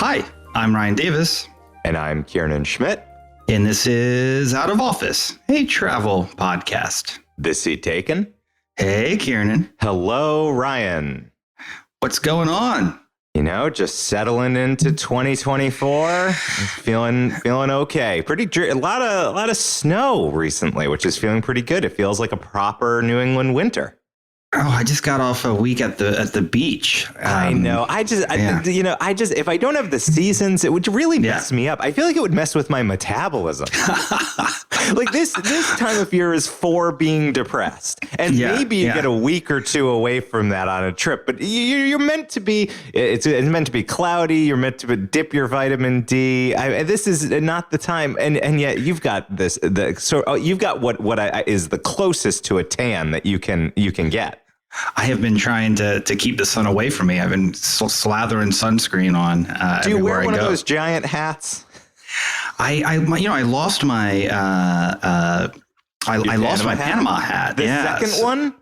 Hi, I'm Ryan Davis. And I'm Kiernan Schmidt. And this is Out of Office, a travel podcast. This seat taken. Hey, Kiernan. Hello, Ryan. What's going on? You know, just settling into 2024, feeling okay. A lot of snow recently, which is feeling pretty good. It feels like a proper New England winter. Oh, I just got off a week at the beach. I know. If I don't have the seasons, it would really mess me up. I feel like it would mess with my metabolism. Like this time of year is for being depressed, and maybe you get a week or two away from that on a trip. But you're meant to be. It's meant to be cloudy. You're meant to dip your vitamin D. This is not the time, and yet you've got this. You've got what is the closest to a tan that you can get. I have been trying to keep the sun away from me. I've been slathering sunscreen on. Do you wear one of those giant hats? I lost my lost my Panama hat. The second one?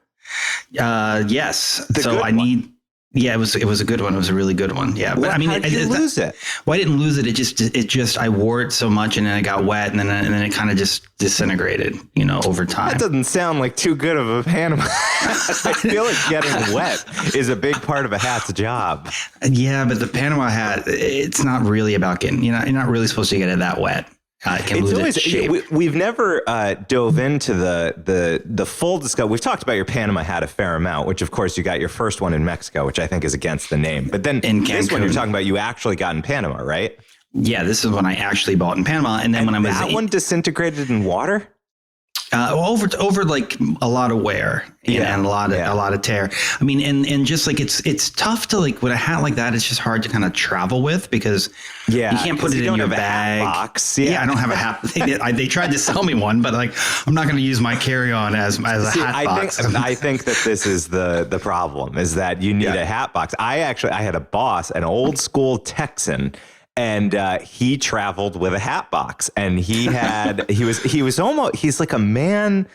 Yes. So I need. Yeah, it was a good one. It was a really good one. Yeah, but how did you lose it? Well, I didn't lose it. It just I wore it so much, and then it got wet, and then it kind of just disintegrated, over time. That doesn't sound like too good of a Panama. I feel like getting wet is a big part of a hat's job. Yeah, but the Panama hat, it's not really about getting. You're not really supposed to get it that wet. It can lose its shape. We've never dove into the full discussion. We've talked about your Panama hat a fair amount, which of course you got your first one in Mexico, which I think is against the name. But then this one you're talking about, you actually got in Panama, right? Yeah, this is one I actually bought in Panama, and then when I was that one disintegrated in water. Over like a lot of wear and a lot of tear. I mean, and just like it's tough to like with a hat like that. It's just hard to kind of travel with because you can't put it in your bag. Box. Yeah, I don't have a hat. They tried to sell me one, but like I'm not going to use my carry-on as a hat box. I think that this is the problem is that you need a hat box. I had a boss, an old school Texan. And he traveled with a hat box, and he's like a man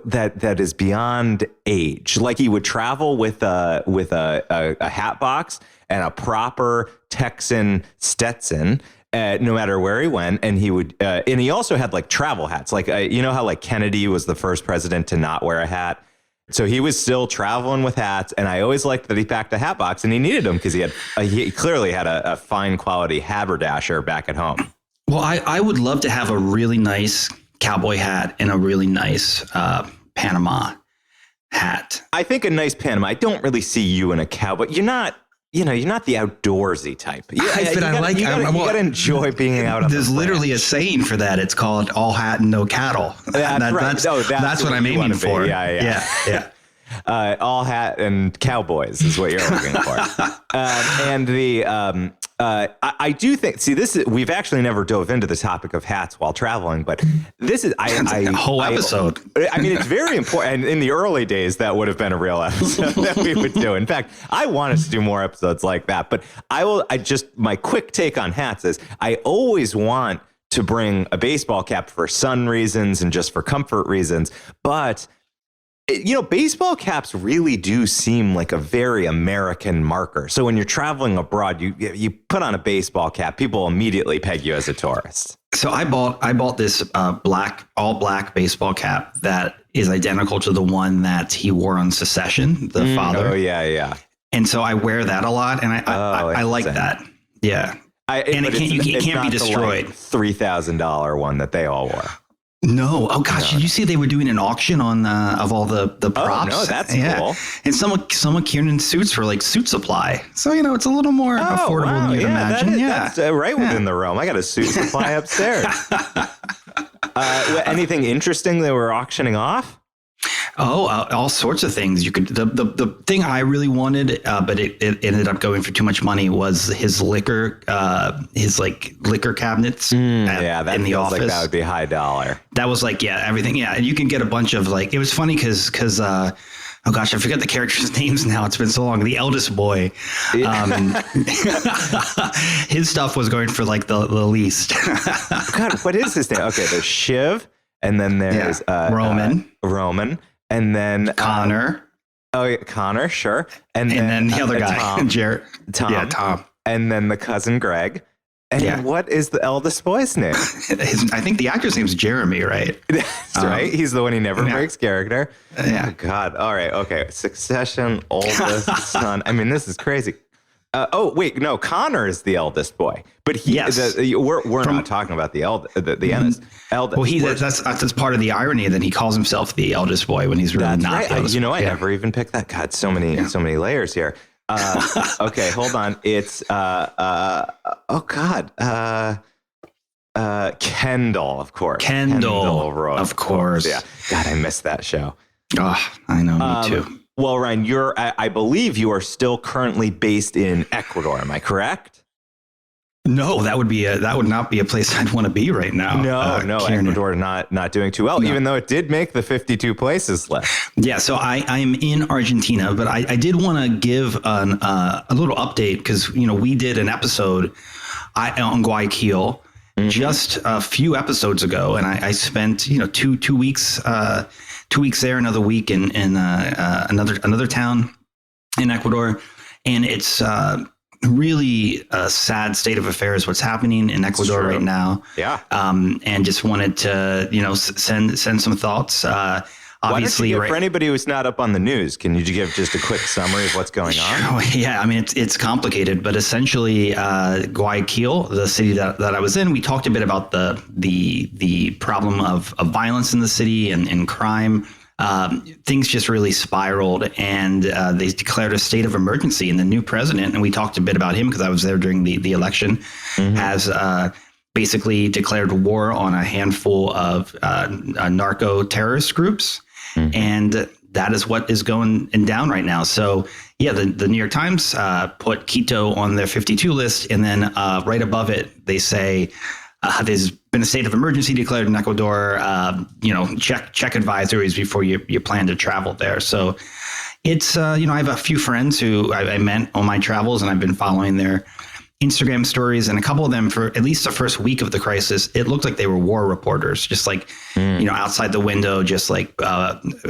that is beyond age. Like he would travel with a hat box and a proper Texan Stetson. No matter where he went, and he would, and he also had like travel hats. Like you know how like Kennedy was the first president to not wear a hat. So he was still traveling with hats, and I always liked that he packed a hat box, and he needed them because he clearly had a fine quality haberdasher back at home. Well, I would love to have a really nice cowboy hat and a really nice Panama hat. I think a nice Panama. I don't really see you in a cowboy. You're not the outdoorsy type. You got to enjoy being out. There's literally a saying for that. It's called "all hat and no cattle." That's what I'm aiming for. Yeah. All hat and cowboys is what you're looking for. I do think. See, we've actually never dove into the topic of hats while traveling, but this is a whole episode. I mean, it's very important. And in the early days, that would have been a real episode that we would do. In fact, I want us to do more episodes like that. But my quick take on hats is I always want to bring a baseball cap for sun reasons and just for comfort reasons, but baseball caps really do seem like a very American marker. So when you're traveling abroad, you put on a baseball cap, people immediately peg you as a tourist. So I bought this all black baseball cap that is identical to the one that he wore on Secession, the father. Oh yeah. And so I wear that a lot, and I like that. Yeah. It can't be destroyed. $3,000 one that they all wore. No. Oh gosh, did you see they were doing an auction on of all the props? Oh no, that's cool. And some of Kiernan's suits were like suit supply. So it's a little more affordable than you'd imagine. That's right within the realm. I got a suit supply upstairs. Anything interesting they were auctioning off? Oh, all sorts of things. You could. The thing I really wanted, but it ended up going for too much money, was his liquor cabinets. In the office. Like that would be high dollar. That was like everything. Yeah, and you can get a bunch of like. It was funny because oh gosh, I forget the characters' names now. It's been so long. The eldest boy, his stuff was going for like the least. God, what is his name? Okay, there's Shiv, and then there's Roman, and then Connor. Oh yeah, Connor, sure, and then the other guy, Tom. Jared. Tom. Yeah, Tom. and then the cousin Greg. And what is the eldest boy's name? I think the actor's name's Jeremy, right? That's right. He's the one who never breaks character. Yeah. Oh, God. All right. Okay. Succession, oldest son. I mean, this is crazy. Wait, no, Connor is the eldest boy, but we're not talking about the eldest. Well, that's part of the irony that he calls himself the eldest boy when he's really not. Right. The eldest boy. I never even picked that. God, so many layers here. Okay, hold on. It's Kendall, of course. Kendall Roy, of course. Yeah. God, I missed that show. Oh, I know, me too. Well, Ryan, I believe you are still currently based in Ecuador. Am I correct? No, that would not be a place I'd want to be right now. No, Kiernan. Ecuador not doing too well, even though it did make the 52 places list. Yeah, so I'm in Argentina, but I did want to give a little update because we did an episode on Guayaquil just a few episodes ago, and I spent 2 weeks 2 weeks there, another week in another town in Ecuador, and it's really a sad state of affairs what's happening in Ecuador right now. Yeah. And just wanted to send some thoughts. Obviously, for anybody who's not up on the news, can you give just a quick summary of what's going on? Yeah, I mean it's complicated, but essentially Guayaquil, the city that I was in, we talked a bit about the problem of violence in the city and crime. Things just really spiraled, and they declared a state of emergency. And the new president, and we talked a bit about him because I was there during the election, has basically declared war on a handful of narco terrorist groups. And that is what is going down right now. So, yeah, the New York Times put Quito on their 52 list. And then right above it, they say there's been a state of emergency declared in Ecuador. Check advisories before you plan to travel there. So it's, I have a few friends who I met on my travels, and I've been following their Instagram stories, and a couple of them for at least the first week of the crisis, it looked like they were war reporters, just like, outside the window, just like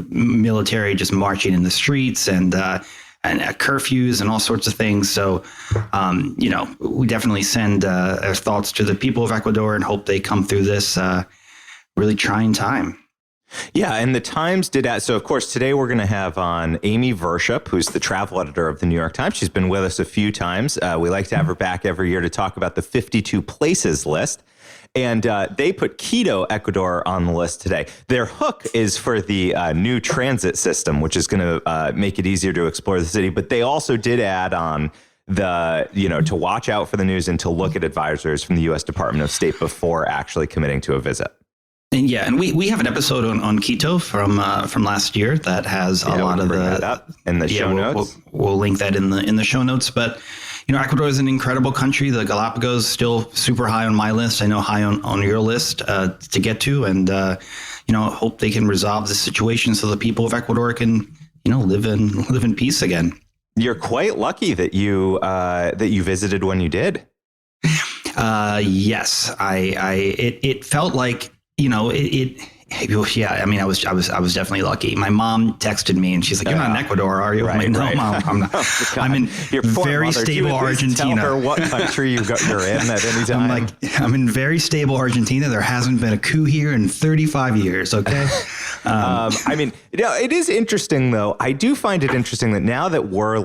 military, just marching in the streets and curfews and all sorts of things. So, we definitely send our thoughts to the people of Ecuador and hope they come through this really trying time. Yeah, and the Times did that. So, of course, today we're going to have on Amy Virshup, who's the travel editor of the New York Times. She's been with us a few times. We like to have her back every year to talk about the 52 places list. And they put Quito, Ecuador on the list today. Their hook is for the new transit system, which is going to make it easier to explore the city. But they also did add on to watch out for the news and to look at advisors from the U.S. Department of State before actually committing to a visit. And and we have an episode on Quito from last year that has a lot of in the show notes. We'll link that in the show notes. But Ecuador is an incredible country. The Galapagos still super high on my list. I know high on your list to get to, and hope they can resolve the situation so the people of Ecuador can live in peace again. You're quite lucky that you visited when you did. Yes, it felt like. I mean, I was definitely lucky. My mom texted me and she's like, "You're not in Ecuador, are you?" Right, I'm like, "No, right. Mom, I'm not. I'm in very stable Argentina." Tell her what country you're in at any time. I'm like, I'm in very stable Argentina. There hasn't been a coup here in 35 years. Okay. I mean, it is interesting though. I do find it interesting that now that we're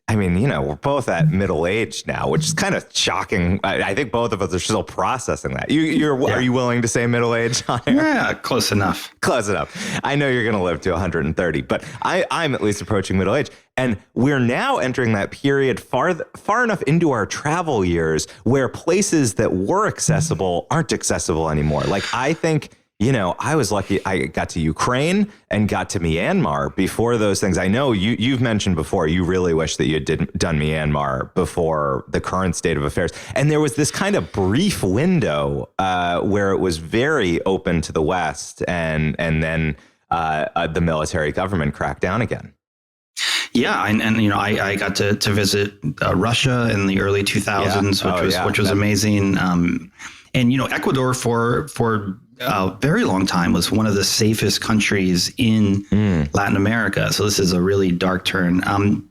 we're both at middle age now, which is kind of shocking. I think both of us are still processing that. Are you willing to say middle age on here? Yeah, close enough. Close enough. I know you're going to live to 130, but I'm at least approaching middle age. And we're now entering that period far enough into our travel years where places that were accessible aren't accessible anymore. Like, I think... I was lucky. I got to Ukraine and got to Myanmar before those things. I know you've mentioned before, you really wish that you had done Myanmar before the current state of affairs. And there was this kind of brief window where it was very open to the West, and then the military government cracked down again. Yeah, and I got to visit Russia in the early 2000s, which was amazing. And Ecuador for a very long time was one of the safest countries in Latin America. So this is a really dark turn.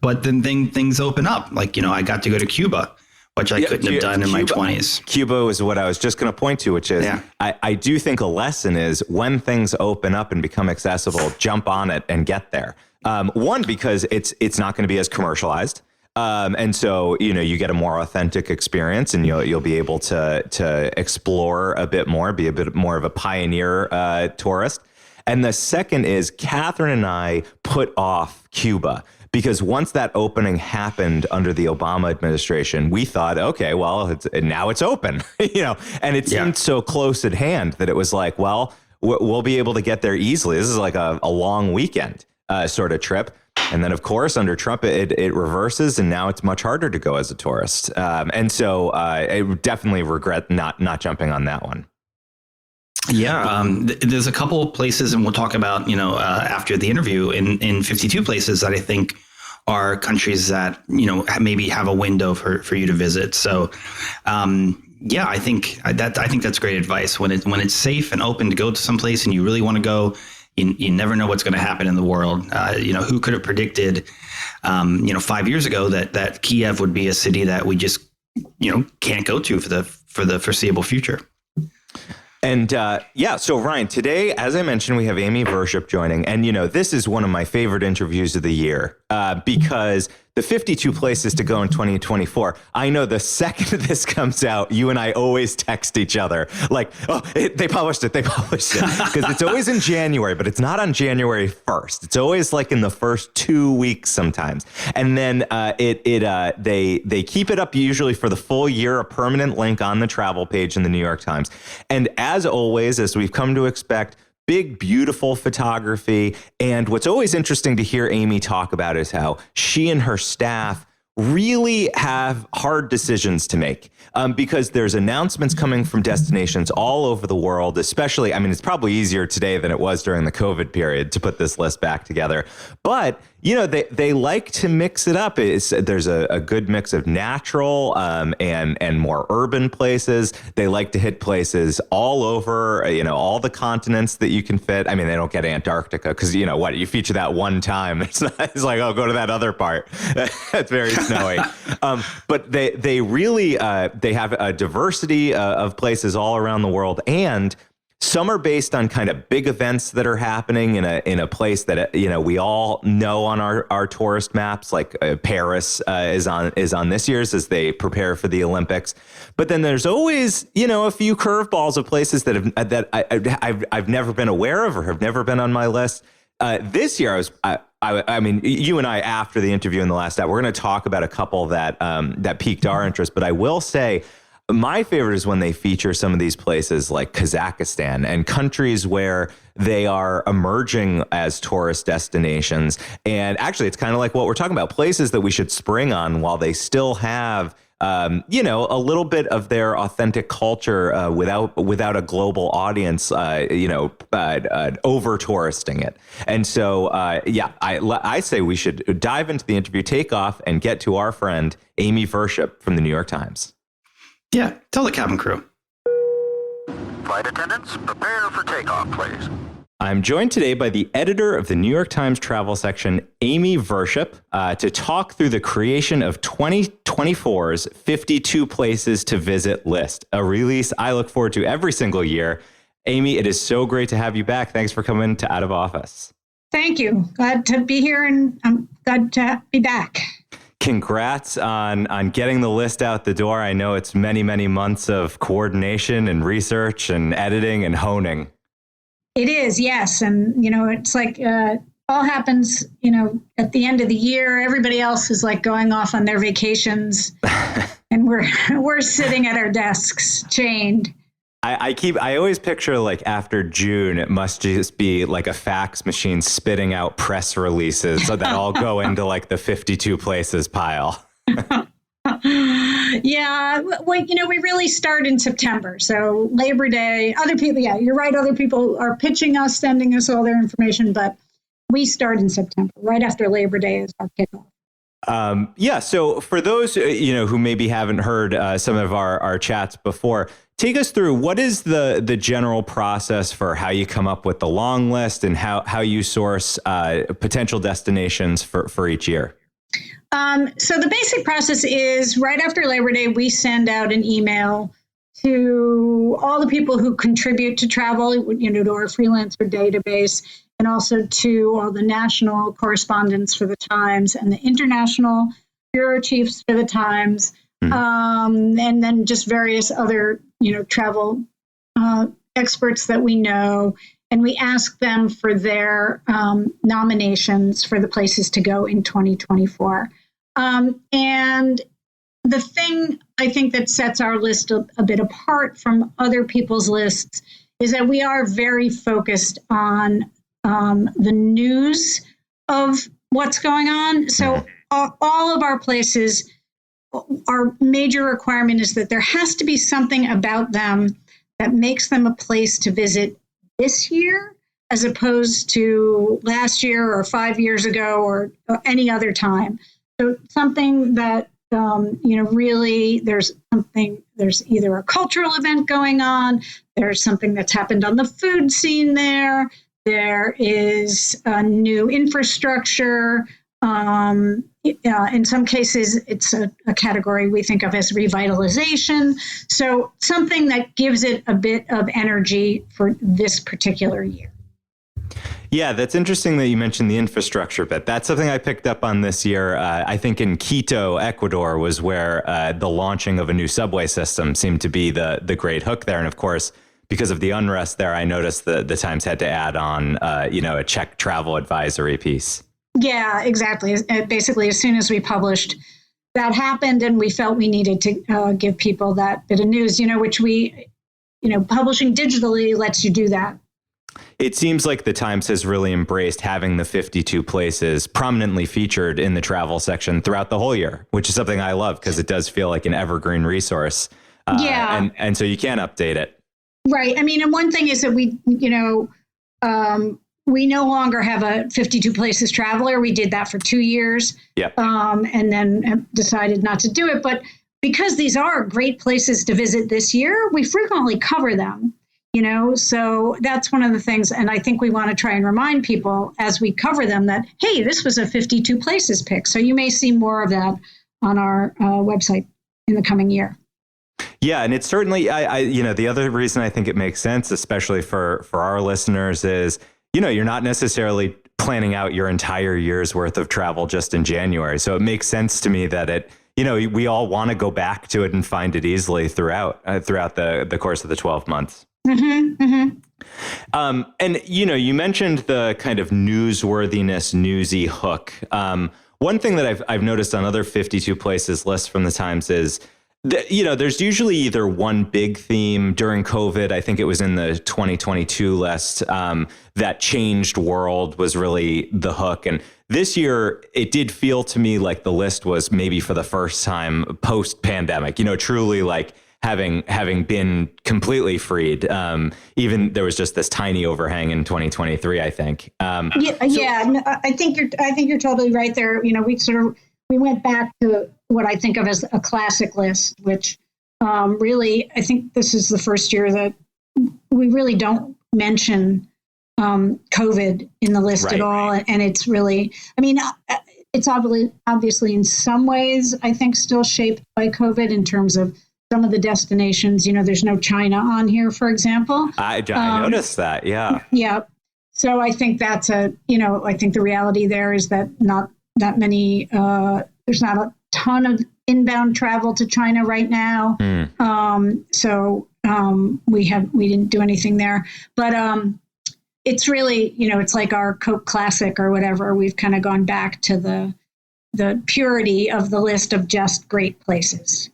But then things open up. Like, I got to go to Cuba, which I couldn't have done in my 20s. Cuba is what I was just going to point to, which is I do think a lesson is when things open up and become accessible, jump on it and get there. One, because it's not going to be as commercialized. And so, you get a more authentic experience, and you'll be able to explore a bit more, be a bit more of a pioneer tourist. And the second is Catherine and I put off Cuba because once that opening happened under the Obama administration, we thought, okay, well, now it's open, and it seemed so close at hand that it was like, well, we'll be able to get there easily. This is like a long weekend sort of trip. And then, of course, under Trump, it reverses, and now it's much harder to go as a tourist. And so I definitely regret not jumping on that one. Yeah, there's a couple of places, and we'll talk about, after the interview, in 52 places that I think are countries that, maybe have a window for you to visit. So, I think that's great advice. When it's safe and open to go to some place and you really want to go, you never know what's going to happen in the world. Who could have predicted, 5 years ago that Kiev would be a city that we just, can't go to for the foreseeable future. And so Ryan, today, as I mentioned, we have Amy Virshup joining. And, this is one of my favorite interviews of the year because the 52 places to go in 2024. I know the second this comes out, you and I always text each other like, oh, they published it. Because it's always in January, but it's not on January 1st. It's always like in the first 2 weeks sometimes. And then they keep it up usually for the full year, a permanent link on the travel page in the New York Times. And as always, as we've come to expect, big, beautiful photography. And what's always interesting to hear Amy talk about is how she and her staff really have hard decisions to make because there's announcements coming from destinations all over the world, especially, it's probably easier today than it was during the COVID period to put this list back together. But, they like to mix it up. There's a good mix of natural and more urban places. They like to hit places all over, all the continents that you can fit. They don't get Antarctica because, you feature that one time. It's like, oh, go to that other part. That's very snowy. But they really, they have a diversity of places all around the world, and some are based on kind of big events that are happening in a place that we all know on our tourist maps, like Paris is on this year's as they prepare for the Olympics. But then there's always a few curveballs of places that I've never been aware of or have never been on my list. This year you and I, after the interview in the last hour, we're going to talk about a couple that piqued our interest. But I will say, my favorite is when they feature some of these places like Kazakhstan and countries where they are emerging as tourist destinations. And actually, it's kind of like what we're talking about, places that we should spring on while they still have a little bit of their authentic culture without a global audience, over touristing it. And so, I say we should dive into the interview, take off, and get to our friend Amy Virshup from the New York Times. Yeah, tell the cabin crew. Flight attendants, prepare for takeoff, please. I'm joined today by the editor of the New York Times travel section, Amy Virshup, to talk through the creation of 2024's 52 Places to Visit list, a release I look forward to every single year. Amy, it is so great to have you back. Thanks for coming to Out of Office. Thank you. Glad to be here, and I'm glad to be back. Congrats on getting the list out the door. I know it's many, many months of coordination and research and editing and honing. It is, yes. And, it's like all happens, at the end of the year. Everybody else is like going off on their vacations and we're sitting at our desks chained. I always picture like after June, it must just be like a fax machine spitting out press releases that all go into like the 52 places pile. Yeah. Well, we really start in September. So Labor Day, other people, yeah, you're right. Other people are pitching us, sending us all their information, but we start in September. Right after Labor Day is our kickoff. Yeah. So for those, who maybe haven't heard some of our chats before, take us through what is the general process for how you come up with the long list and how you source potential destinations for each year. So the basic process is right after Labor Day, we send out an email to all the people who contribute to travel, to our freelancer database, and also to all the national correspondents for the Times and the international bureau chiefs for the Times, and then just various other, travel experts that we know. And we ask them for their nominations for the places to go in 2024. And the thing I think that sets our list a bit apart from other people's lists is that we are very focused on the news of what's going on. So all of our places, our major requirement is that there has to be something about them that makes them a place to visit this year, as opposed to last year or 5 years ago or any other time. So something that, really there's either a cultural event going on, there's something that's happened on the food scene there, there is a new infrastructure. In some cases, it's a category we think of as revitalization. So something that gives it a bit of energy for this particular year. Yeah, that's interesting that you mentioned the infrastructure bit. That's something I picked up on this year. I think in Quito, Ecuador, was where the launching of a new subway system seemed to be the great hook there. And of course, because of the unrest there, I noticed the Times had to add on, a Czech travel advisory piece. Yeah, exactly. Basically, as soon as we published, that happened, and we felt we needed to give people that bit of news, which we, publishing digitally lets you do that. It seems like the Times has really embraced having the 52 places prominently featured in the travel section throughout the whole year, which is something I love because it does feel like an evergreen resource. And so you can update it. Right. I mean, and one thing is that we no longer have a 52 places traveler. We did that for 2 years. Yep. And then decided not to do it. But because these are great places to visit this year, we frequently cover them. So that's one of the things. And I think we want to try and remind people as we cover them that, hey, this was a 52 places pick. So you may see more of that on our website in the coming year. Yeah. And it's certainly, the other reason I think it makes sense, especially for our listeners, is, you're not necessarily planning out your entire year's worth of travel just in January. So it makes sense to me that we all want to go back to it and find it easily throughout the course of the 12 months. Mm-hmm, mm-hmm. And, you mentioned the kind of newsworthiness, newsy hook. One thing that I've noticed on other 52 places lists from the Times is that, there's usually either one big theme during COVID. I think it was in the 2022 list, that changed world was really the hook. And this year, it did feel to me like the list was maybe for the first time post-pandemic, truly like having been completely freed. Even there was just this tiny overhang in 2023, I think. I think you're totally right there. We went back to what I think of as a classic list, which really, I think this is the first year that we really don't mention COVID in the list at all. And it's really, it's obviously in some ways, I think, still shaped by COVID in terms of some of the destinations. There's no China on here, for example. I noticed that. Yeah. Yeah. So I think that's I think the reality there is that not that many, there's not a ton of inbound travel to China right now. We didn't do anything there, but it's really, it's like our Coke Classic or whatever. We've kind of gone back to the purity of the list of just great places.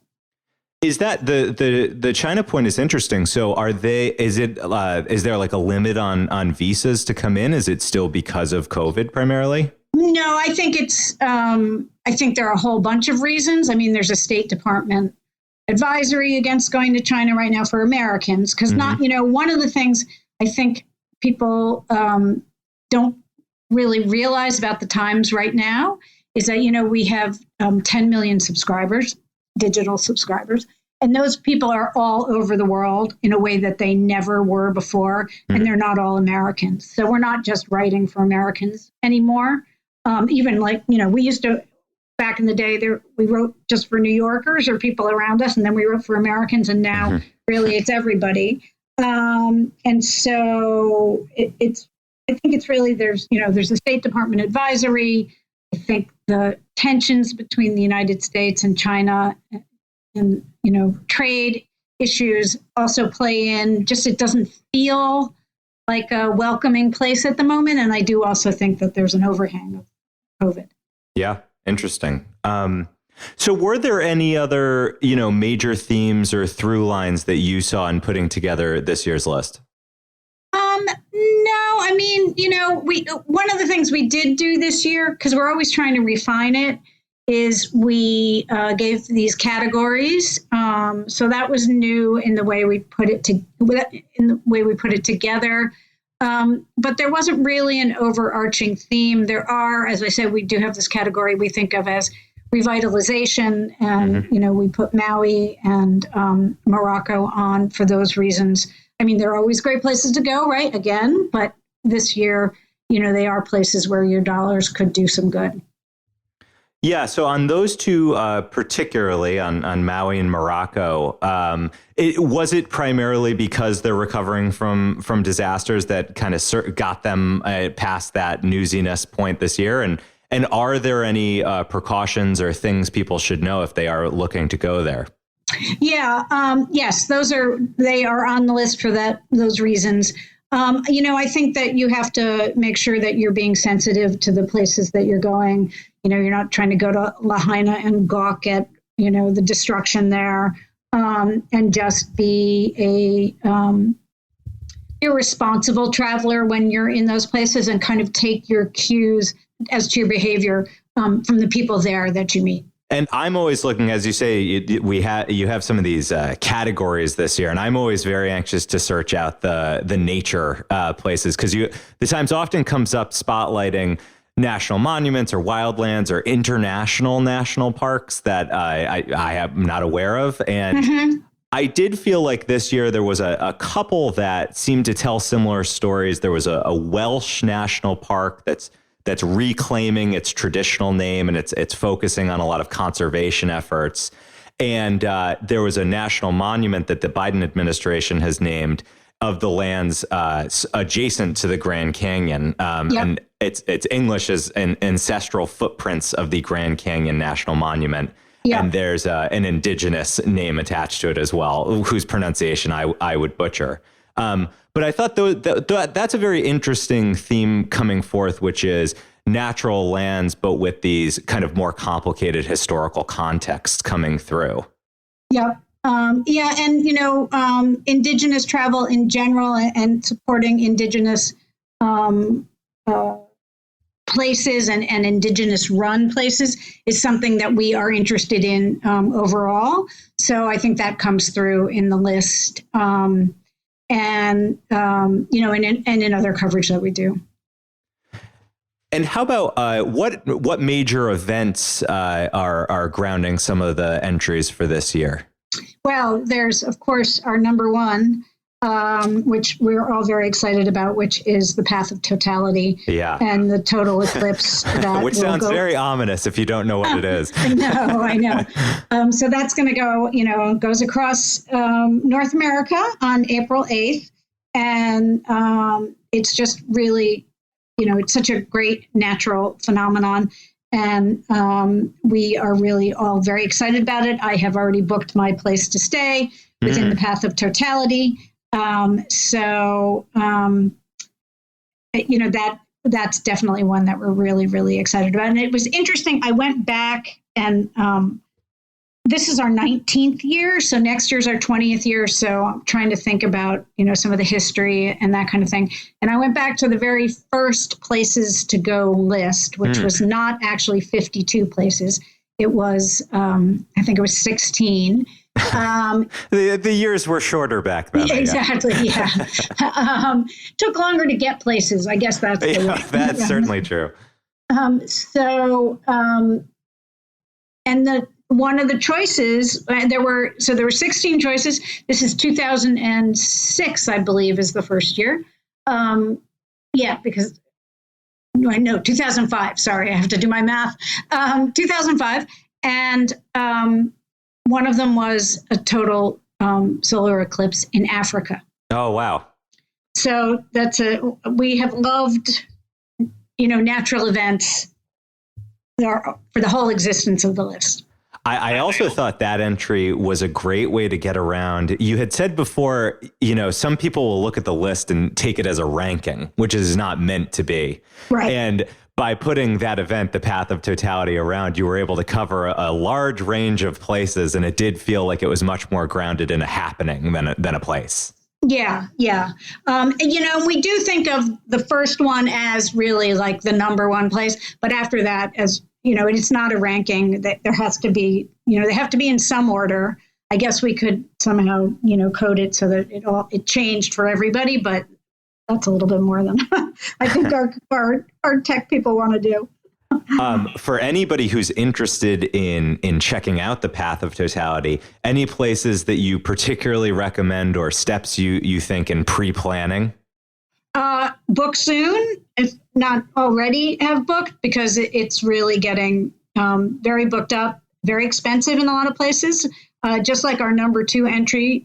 Is that the China point is interesting. So is there like a limit on visas to come in? Is it still because of COVID primarily? No, I think I think there are a whole bunch of reasons. There's a State Department advisory against going to China right now for Americans. Because one of the things I think people don't really realize about the Times right now is that, we have 10 million subscribers, digital subscribers. And those people are all over the world in a way that they never were before. And they're not all Americans. So we're not just writing for Americans anymore. Even we used to, back in the day, we wrote just for New Yorkers or people around us. And then we wrote for Americans. And now really it's everybody. And so I think it's really, there's a State Department advisory. I think the tensions between the United States and China and, trade issues also play in. Just it doesn't feel like a welcoming place at the moment. And I do also think that there's an overhang of COVID. Yeah, interesting. So were there any other, major themes or through lines that you saw in putting together this year's list? No, I mean, one of the things we did do this year, because we're always trying to refine it, is we gave these categories. So that was new in the way we put it together. But there wasn't really an overarching theme. There are, as I said, we do have this category we think of as revitalization, and we put Maui and Morocco on for those reasons. I mean, they're always great places to go, right? Again, but this year, they are places where your dollars could do some good. Yeah, so on those two, particularly on Maui and Morocco, was it primarily because they're recovering from disasters that kind of got them past that newsiness point this year? And are there any precautions or things people should know if they are looking to go there? Yeah, yes, they are on the list for those reasons. I think that you have to make sure that you're being sensitive to the places that you're going. You're not trying to go to Lahaina and gawk at, the destruction there, and just be a irresponsible traveler when you're in those places, and kind of take your cues as to your behavior from the people there that you meet. And I'm always looking, as you say, you have some of these categories this year, and I'm always very anxious to search out the nature places, because the Times often comes up spotlighting national monuments or wildlands or international national parks that I am not aware of. And I did feel like this year there was a couple that seemed to tell similar stories. There was a Welsh national park that's reclaiming its traditional name, and it's focusing on a lot of conservation efforts. And there was a national monument that the Biden administration has named of the lands adjacent to the Grand Canyon. And it's English as Ancestral Footprints of the Grand Canyon National Monument. Yep. And there's an indigenous name attached to it as well, whose pronunciation I would butcher. But I thought that's a very interesting theme coming forth, which is natural lands, but with these kind of more complicated historical contexts coming through. Yep. Yeah. And, indigenous travel in general and supporting indigenous places and indigenous run places is something that we are interested in overall. So I think that comes through in the list. And in other coverage that we do. And how about what major events are grounding some of the entries for this year? Well, there's, of course, our number one, which we're all very excited about, which is the path of totality. Yeah. And the total eclipse. Which sounds very ominous if you don't know what it is. I know. So that's going to go, goes across North America on April 8th. And it's just really, it's such a great natural phenomenon. And we are really all very excited about it. I have already booked my place to stay within the path of totality. That's definitely one that we're really, really excited about. And it was interesting. I went back and this is our 19th year. So next year's our 20th year. So I'm trying to think about, some of the history and that kind of thing. And I went back to the very first places to go list, which was not actually 52 places. It was, I think it was 16. The years were shorter back then. Exactly. Yeah. Took longer to get places. I guess that's that's certainly true. And one of the choices, there were 16 choices. This is 2006, I believe, is the first year. Because I know 2005. Sorry, I have to do my math. 2005, and one of them was a total solar eclipse in Africa. Oh, wow. So we have loved, natural events for the whole existence of the list. I also thought that entry was a great way to get around. You had said before, some people will look at the list and take it as a ranking, which is not meant to be. Right. And by putting that event, the Path of Totality, around, you were able to cover a large range of places, and it did feel like it was much more grounded in a happening than a place. Yeah. We do think of the first one as really like the number one place, but after that, as it's not a ranking. That there has to be, they have to be in some order. I guess we could somehow, code it so that it changed for everybody, but that's a little bit more than I think our tech people want to do. For anybody who's interested in checking out the Path of Totality, any places that you particularly recommend or steps you think in pre-planning? Book soon, if not already have booked, because it's really getting very booked up, very expensive in a lot of places. Just like our number 2 entry,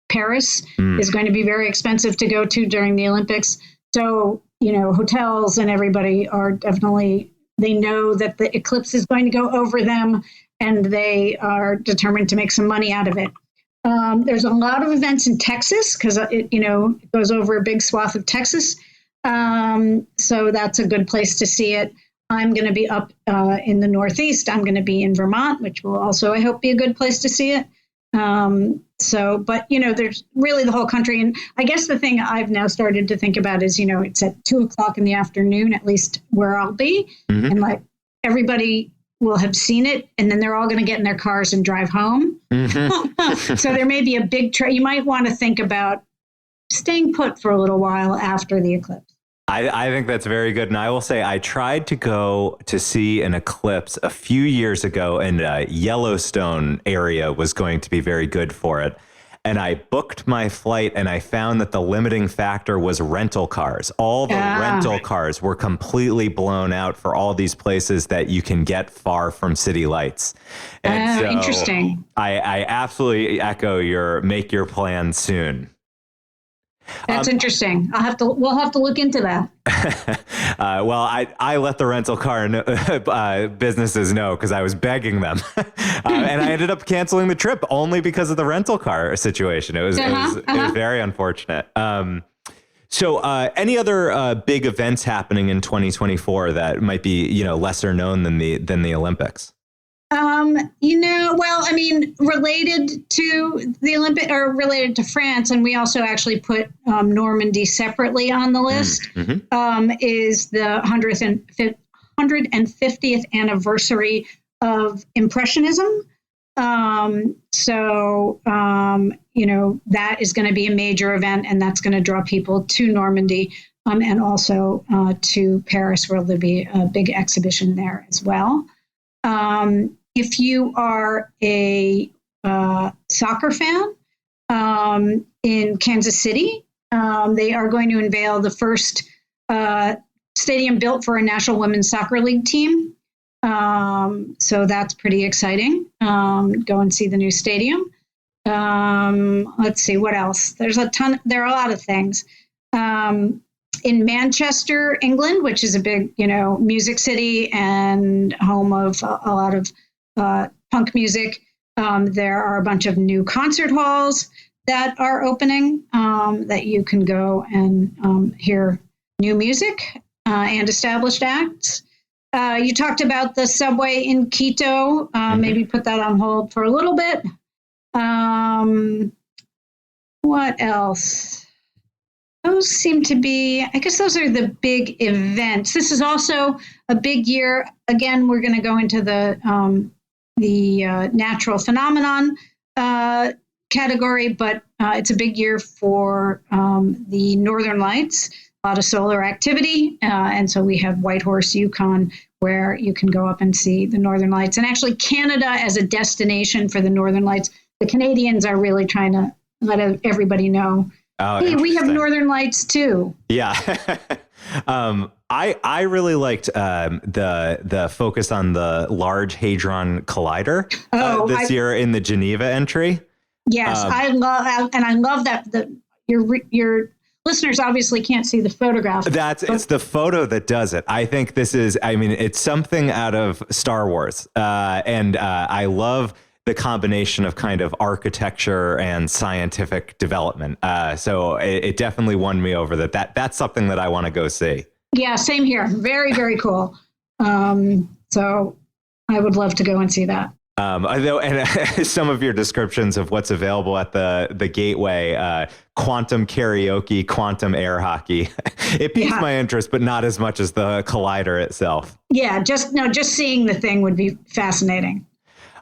Paris is going to be very expensive to go to during the Olympics. So, hotels and everybody are definitely, they know that the eclipse is going to go over them, and they are determined to make some money out of it. There's a lot of events in Texas because it goes over a big swath of Texas. So that's a good place to see it. I'm going to be up in the Northeast. I'm going to be in Vermont, which will also, I hope, be a good place to see it. But there's really the whole country. And I guess the thing I've now started to think about is, it's at 2:00 in the afternoon, at least where I'll be. Mm-hmm. And like everybody will have seen it, and then they're all going to get in their cars and drive home. Mm-hmm. So there may be a big you might want to think about staying put for a little while after the eclipse. I think that's very good. And I will say I tried to go to see an eclipse a few years ago, and Yellowstone area was going to be very good for it. And I booked my flight, and I found that the limiting factor was rental cars. All the rental cars were completely blown out for all these places that you can get far from city lights. And so interesting. I absolutely echo make your plan soon. That's interesting. We'll have to look into that. Well, I let the rental car businesses know because I was begging them, and I ended up canceling the trip only because of the rental car situation. It was very unfortunate. So, any other big events happening in 2024 that might be lesser known than the Olympics? Related to the Olympic or related to France, and we also actually put Normandy separately on the list, is the 150th anniversary of Impressionism. That is going to be a major event, and that's going to draw people to Normandy and also to Paris, where there'll be a big exhibition there as well. If you are a soccer fan in Kansas City, they are going to unveil the first stadium built for a National Women's Soccer League team. So that's pretty exciting. Go and see the new stadium. Let's see, what else? There are a lot of things. In Manchester, England, which is a big, music city and home of a lot of punk music, there are a bunch of new concert halls that are opening that you can go and hear new music and established acts. You talked about the subway in Quito. Maybe put that on hold for a little bit. What else? Those seem to be, I guess those are the big events. This is also a big year. Again, we're going to go into the natural phenomenon category, but it's a big year for the Northern Lights. a lot of solar activity. And so we have Whitehorse, Yukon, where you can go up and see the Northern Lights. And actually Canada as a destination for the Northern Lights, the Canadians are really trying to let everybody know, hey, we have Northern Lights too. Yeah. I really liked the focus on the Large Hadron Collider this year in the Geneva entry. Yes, I love that your listeners obviously can't see the photograph. It's the photo that does it. I think it's something out of Star Wars. And I love the combination of kind of architecture and scientific development. So it definitely won me over that's something that I want to go see. Yeah, same here. Very, very cool. So I would love to go and see that. And some of your descriptions of what's available at the Gateway, quantum karaoke, quantum air hockey, it piques my interest, but not as much as the collider itself. Yeah, just seeing the thing would be fascinating.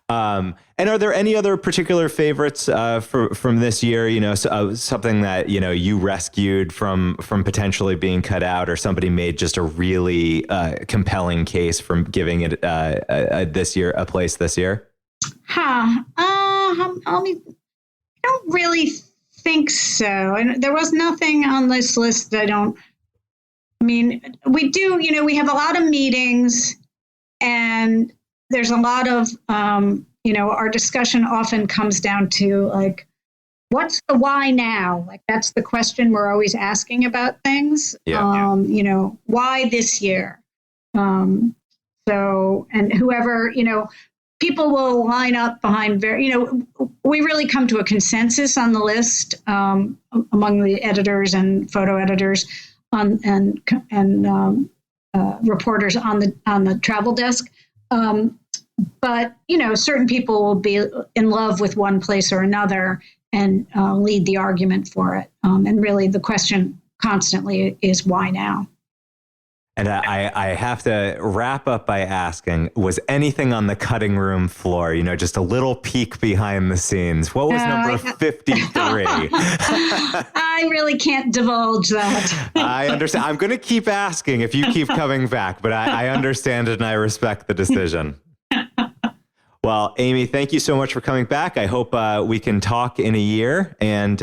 And are there any other particular favorites from this year? Something that you rescued from potentially being cut out, or somebody made just a really compelling case from giving it a place this year? I don't really think so. And there was nothing on this list. We do. We have a lot of meetings, and there's a lot of, our discussion often comes down to like, what's the why now? Like, that's the question we're always asking about things. Yeah. Why this year? And whoever, people will line up behind we really come to a consensus on the list among the editors and photo editors and reporters on the travel desk. But, certain people will be in love with one place or another and lead the argument for it. And really the question constantly is why now? And I have to wrap up by asking, was anything on the cutting room floor, just a little peek behind the scenes? What was number 53? I really can't divulge that. I understand. I'm going to keep asking if you keep coming back, but I understand and I respect the decision. Well, Amy, thank you so much for coming back. I hope we can talk in a year, and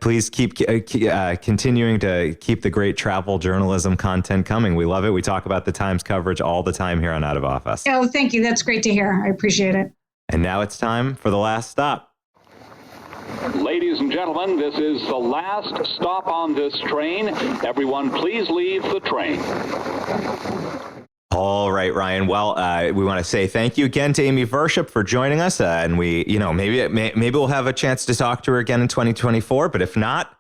please keep continuing to keep the great travel journalism content coming. We love it. We talk about the Times coverage all the time here on Out of Office. Oh, thank you. That's great to hear. I appreciate it. And now it's time for the last stop. Ladies and gentlemen, this is the last stop on this train. Everyone, please leave the train. All right, Ryan. Well, we want to say thank you again to Amy Virshup for joining us. And we, maybe we'll have a chance to talk to her again in 2024. But if not,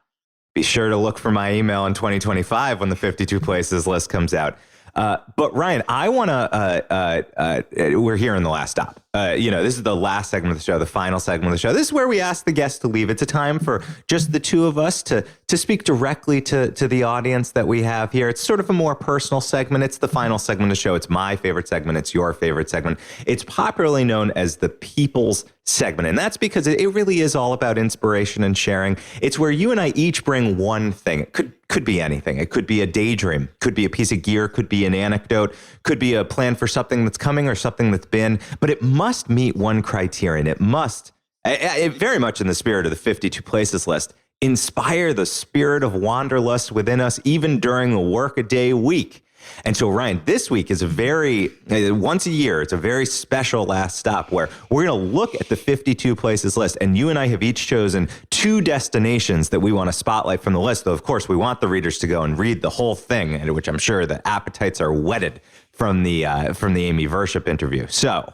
be sure to look for my email in 2025 when the 52 places list comes out. But Ryan, I want to, we're here in the last stop. This is the last segment of the show, the final segment of the show. This is where we ask the guests to leave. It's a time for just the two of us to speak directly to the audience that we have here. It's sort of a more personal segment. It's the final segment of the show. It's my favorite segment. It's your favorite segment. It's popularly known as the People's segment. And that's because it really is all about inspiration and sharing. It's where you and I each bring one thing. It could be anything. It could be a daydream, could be a piece of gear, could be an anecdote, could be a plan for something that's coming or something that's been, but it must meet one criterion. It must, very much in the spirit of the 52 places list, inspire the spirit of wanderlust within us, even during a work-a-day week. And so, Ryan, this week is once a year, it's a very special last stop where we're going to look at the 52 places list. And you and I have each chosen two destinations that we want to spotlight from the list. Though, of course, we want the readers to go and read the whole thing, which I'm sure the appetites are whetted from the Amy Virshup interview. So,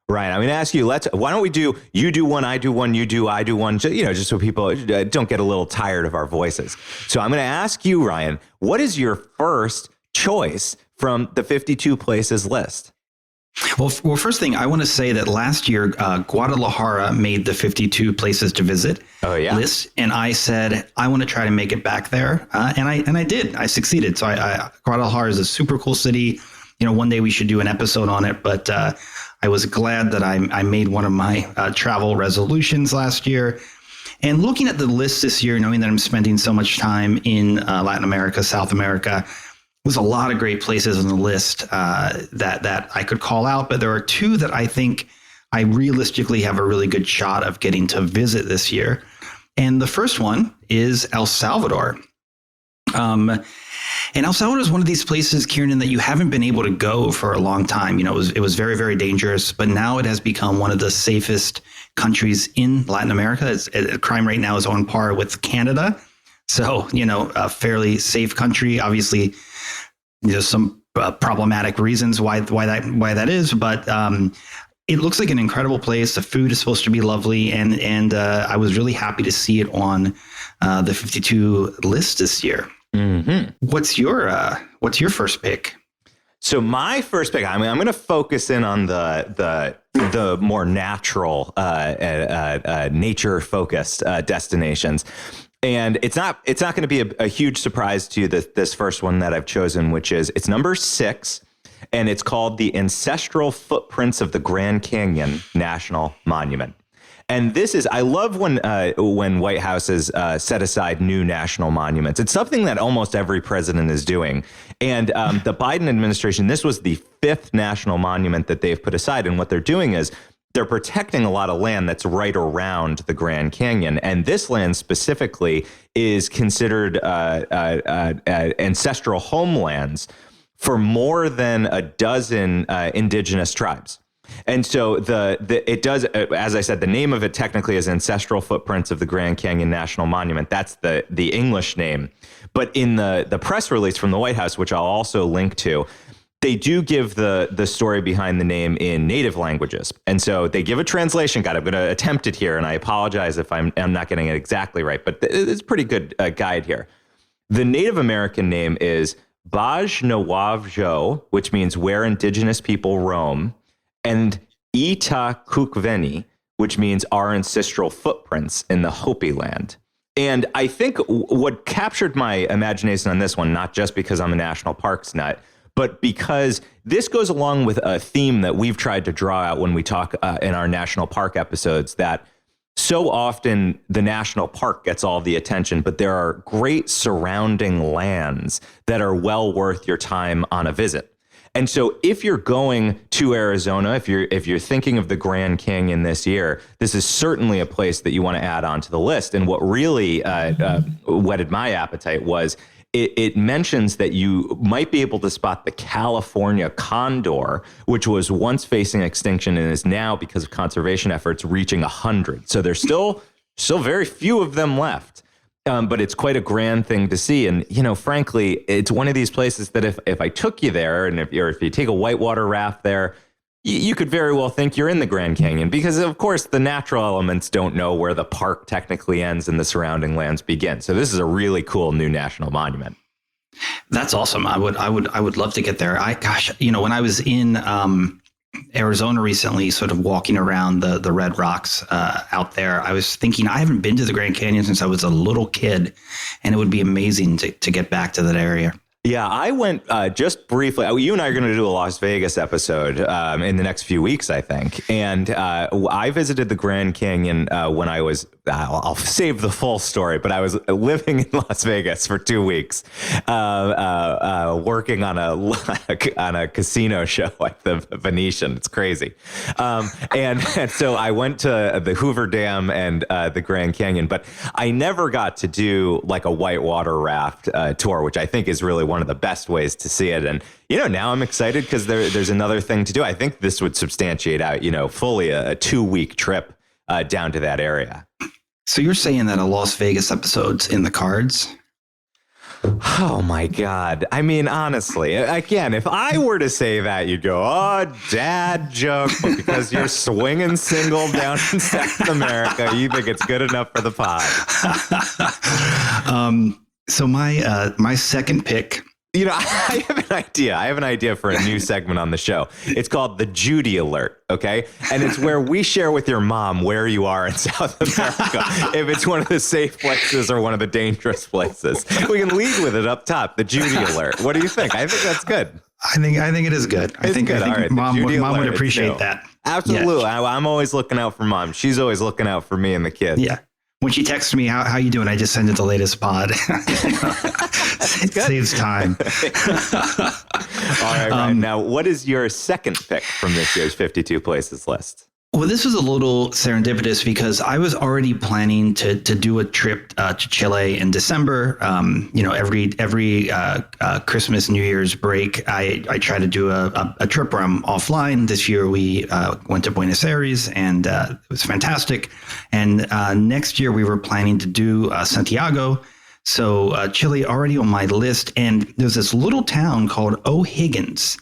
Ryan, I'm going to ask you, why don't we do, you do one, I do one, you do, I do one, just so people don't get a little tired of our voices. So I'm going to ask you, Ryan, what is your first choice from the 52 places list? Well, first thing, I want to say that last year, Guadalajara made the 52 places to visit list. And I said, I want to try to make it back there. And I did. I succeeded. So Guadalajara is a super cool city. One day we should do an episode on it. But I was glad that I made one of my travel resolutions last year. And looking at the list this year, knowing that I'm spending so much time in Latin America, South America, there's a lot of great places on the list that I could call out, but there are two that I think I realistically have a really good shot of getting to visit this year. And the first one is El Salvador. And El Salvador is one of these places, Kiernan, that you haven't been able to go for a long time. You know, it was very, very dangerous, but now it has become one of the safest countries in Latin America. Crime rate now is on par with Canada. So, you know, a fairly safe country. Obviously, there's some problematic reasons why that is, but it looks like an incredible place. The food is supposed to be lovely, and I was really happy to see it on the 52 list this year. Mm-hmm. What's your first pick? So my first pick, I'm going to focus in on the more natural, nature focused destinations. And it's not going to be a huge surprise to you, this first one that I've chosen, which is it's number 6, and it's called the Ancestral Footprints of the Grand Canyon National Monument. And this is, I love when White Houses set aside new national monuments. It's something that almost every president is doing. And the Biden administration, this was the 5th national monument that they've put aside. And what they're doing is they're protecting a lot of land that's right around the Grand Canyon. And this land specifically is considered ancestral homelands for more than a dozen indigenous tribes. And so it does, as I said, the name of it technically is Ancestral Footprints of the Grand Canyon National Monument. That's the English name. But in the press release from the White House, which I'll also link to, they do give the story behind the name in native languages. And so they give a translation guide. I'm going to attempt it here, and I apologize if I'm not getting it exactly right, but it's a pretty good guide here. The Native American name is Baj Nawab Jo, which means where indigenous people roam, and Ita Kukveni, which means our ancestral footprints in the Hopi land. And I think what captured my imagination on this one, not just because I'm a national parks nut, but because this goes along with a theme that we've tried to draw out when we talk in our national park episodes, that so often the national park gets all the attention, but there are great surrounding lands that are well worth your time on a visit. And so if you're going to Arizona, if you're thinking of the Grand Canyon this year, this is certainly a place that you want to add onto the list. And what really whetted my appetite was it mentions that you might be able to spot the California condor, which was once facing extinction and is now, because of conservation efforts, reaching 100. So there's still very few of them left. But it's quite a grand thing to see. And, you know, frankly, it's one of these places that if I took you there, and if you take a whitewater raft there, you could very well think you're in the Grand Canyon, because, of course, the natural elements don't know where the park technically ends and the surrounding lands begin. So this is a really cool new national monument. That's awesome. I would love to get there. When I was in Arizona recently, sort of walking around the red rocks out there, I was thinking, I haven't been to the Grand Canyon since I was a little kid, and it would be amazing to get back to that area. Yeah, I went just briefly. You and I are going to do a Las Vegas episode in the next few weeks, I think. And I visited the Grand Canyon when I was, I'll save the full story, but I was living in Las Vegas for 2 weeks, working on a casino show at the Venetian. It's crazy. And so I went to the Hoover Dam and the Grand Canyon, but I never got to do like a whitewater raft tour, which I think is really one of the best ways to see it. And, you know, now I'm excited because there's another thing to do. I think this would substantiate out, fully a 2-week trip down to that area. So you're saying that a Las Vegas episode's in the cards? Oh, my God. I mean, honestly, again, if I were to say that, you'd go, oh, dad joke, but because you're swinging single down in South America, you think it's good enough for the pod. So my second pick. I have an idea. I have an idea for a new segment on the show. It's called the Judy Alert. Okay. And it's where we share with your mom where you are in South America. If it's one of the safe places or one of the dangerous places, we can lead with it up top. The Judy Alert. What do you think? I think that's good. I think it is good. I think right. Mom would appreciate that. Absolutely. Yeah. I'm always looking out for Mom. She's always looking out for me and the kids. Yeah. when she texts me, how you doing? I just send it the latest pod. It saves time. All right, Ryan. Now, what is your second pick from this year's 52 Places list? Well, this was a little serendipitous because I was already planning to do a trip to Chile in December. Every Christmas, New Year's break, I try to do a trip where I'm offline. This year we went to Buenos Aires, and it was fantastic. And next year we were planning to do Santiago. So Chile already on my list. And there's this little town called O'Higgins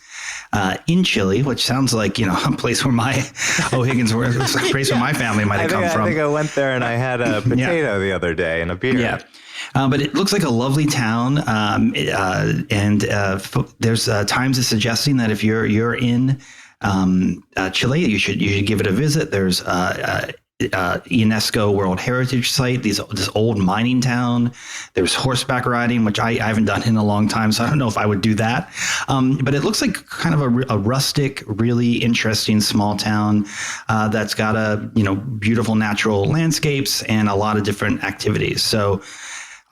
in Chile, which sounds like, a place where my O'Higgins were, a place where my family might have come from. I think I went there and I had a potato the other day and a beer. Yeah. But it looks like a lovely town. There's times of suggesting that if you're in Chile, you should give it a visit. There's UNESCO World Heritage Site, this old mining town. There's horseback riding, which I haven't done in a long time, so I don't know if I would do that. But it looks like kind of a rustic, really interesting small town that's got beautiful natural landscapes and a lot of different activities. So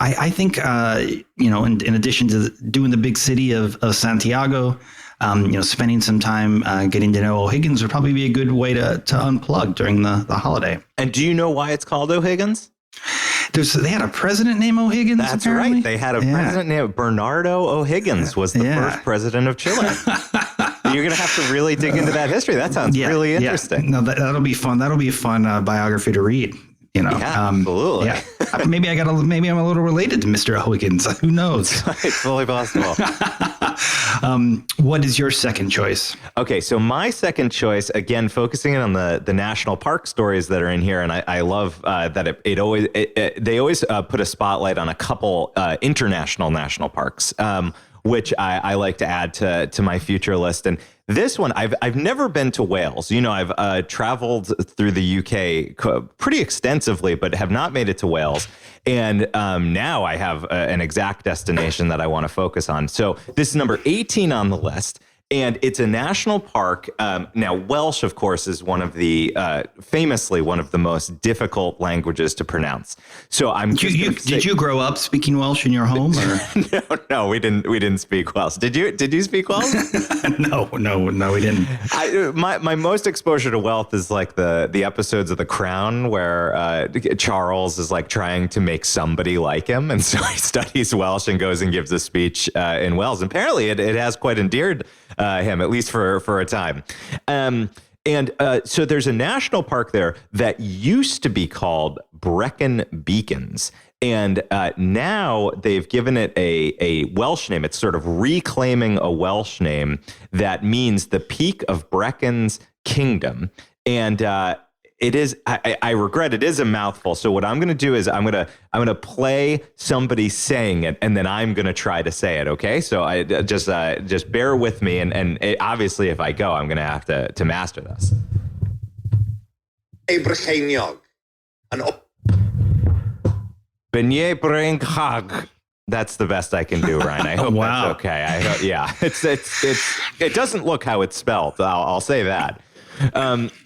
I think in addition to doing the big city of Santiago, spending some time getting to know O'Higgins would probably be a good way to unplug during the holiday. And do you know why it's called O'Higgins? They had a president named O'Higgins. That's apparently. Right. They had a president named Bernardo O'Higgins was the first president of Chile. You're going to have to really dig into that history. That sounds really interesting. Yeah. No, that'll be fun. That'll be a fun biography to read. Absolutely. Yeah. Maybe I'm a little related to Mr. O'Higgins. Who knows? It's fully possible. What is your second choice? Okay, so my second choice, again, focusing on the national park stories that are in here, and I love that they always put a spotlight on a couple international national parks, which I like to add to my future list. And this one, I've never been to Wales. I've traveled through the UK pretty extensively, but have not made it to Wales. And now I have an exact destination that I want to focus on. So this is number 18 on the list. And it's a national park. Now, Welsh, of course, is famously one of the most difficult languages to pronounce. So Did you grow up speaking Welsh in your home? Or? No, we didn't speak Welsh. Did you speak Welsh? No, we didn't. My most exposure to Welsh is like the episodes of The Crown where Charles is like trying to make somebody like him, and so he studies Welsh and goes and gives a speech in Welsh. And apparently, it has quite endeared him, at least for a time. So there's a national park there that used to be called Brecon Beacons. And now they've given it a Welsh name. It's sort of reclaiming a Welsh name that means the peak of Brecon's kingdom. And it is, I regret it is a mouthful. So what I'm going to do is I'm going to play somebody saying it, and then I'm going to try to say it. Okay. So I just bear with me. And obviously if I go, I'm going to have to master this. That's the best I can do, Ryan. I hope that's okay. It doesn't look how it's spelled. I'll say that.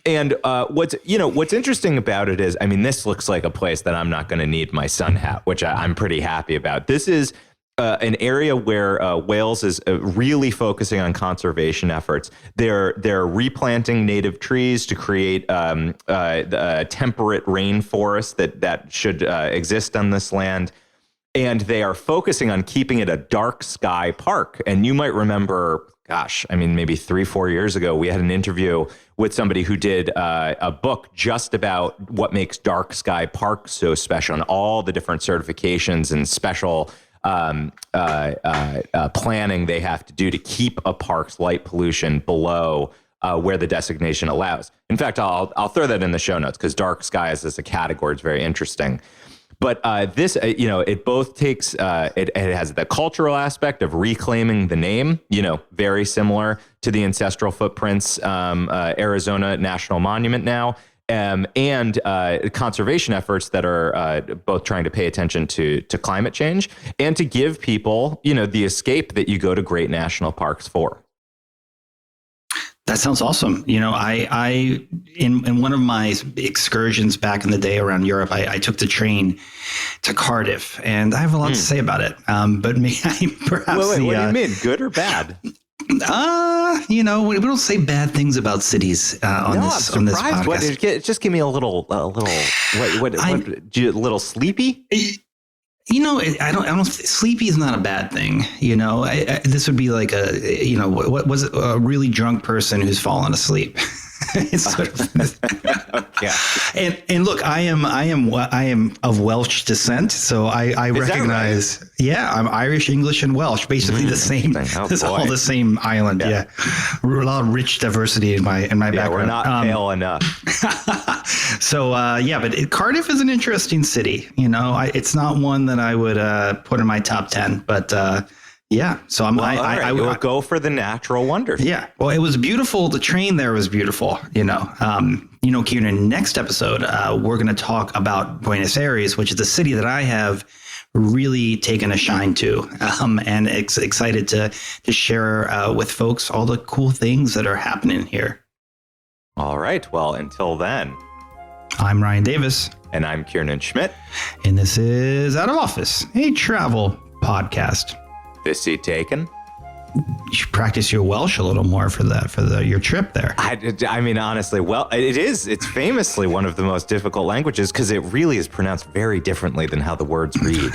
What's interesting about it is, this looks like a place that I'm not going to need my sun hat, which I'm pretty happy about. This is an area where Wales is really focusing on conservation efforts. They're replanting native trees to create a temperate rainforest that should exist on this land. And they are focusing on keeping it a dark sky park. And you might remember, maybe 3-4 years ago, we had an interview with somebody who did a book just about what makes dark sky parks so special and all the different certifications and special planning they have to do to keep a park's light pollution below where the designation allows. In fact, I'll throw that in the show notes because dark skies as a category is very interesting. But this, it both takes, it has the cultural aspect of reclaiming the name, very similar to the ancestral footprints, Arizona National Monument now, and conservation efforts that are both trying to pay attention to climate change and to give people, the escape that you go to great national parks for. That sounds awesome. You know, I in one of my excursions back in the day around Europe, I took the train to Cardiff, and I have a lot to say about it. But may I perhaps? What do you mean, good or bad? You know, we don't say bad things about cities on this podcast. Just give me a little little sleepy. You know, I don't. Sleepy is not a bad thing. You know, this would be like what was it? A really drunk person who's fallen asleep. It's sort of, yeah. And look, I am of Welsh descent, so I recognize. Right? Yeah, I'm Irish, English, and Welsh, basically the same. It's all the same island. Yeah. A lot of rich diversity in my background. We're not pale enough. So but Cardiff is an interesting city. You know, it's not one that I would put in my top 10, but. Yeah. So I will go for the natural wonders. Yeah. Well, it was beautiful. The train there was beautiful, Kiernan, next episode, we're going to talk about Buenos Aires, which is the city that I have really taken a shine to, and excited to share with folks all the cool things that are happening here. All right. Well, until then, I'm Ryan Davis. And I'm Kiernan Schmidt. And this is Out of Office, a travel podcast. This seat taken. You should practice your Welsh a little more for your trip there. I mean, honestly, it's famously one of the most difficult languages because it really is pronounced very differently than how the words read.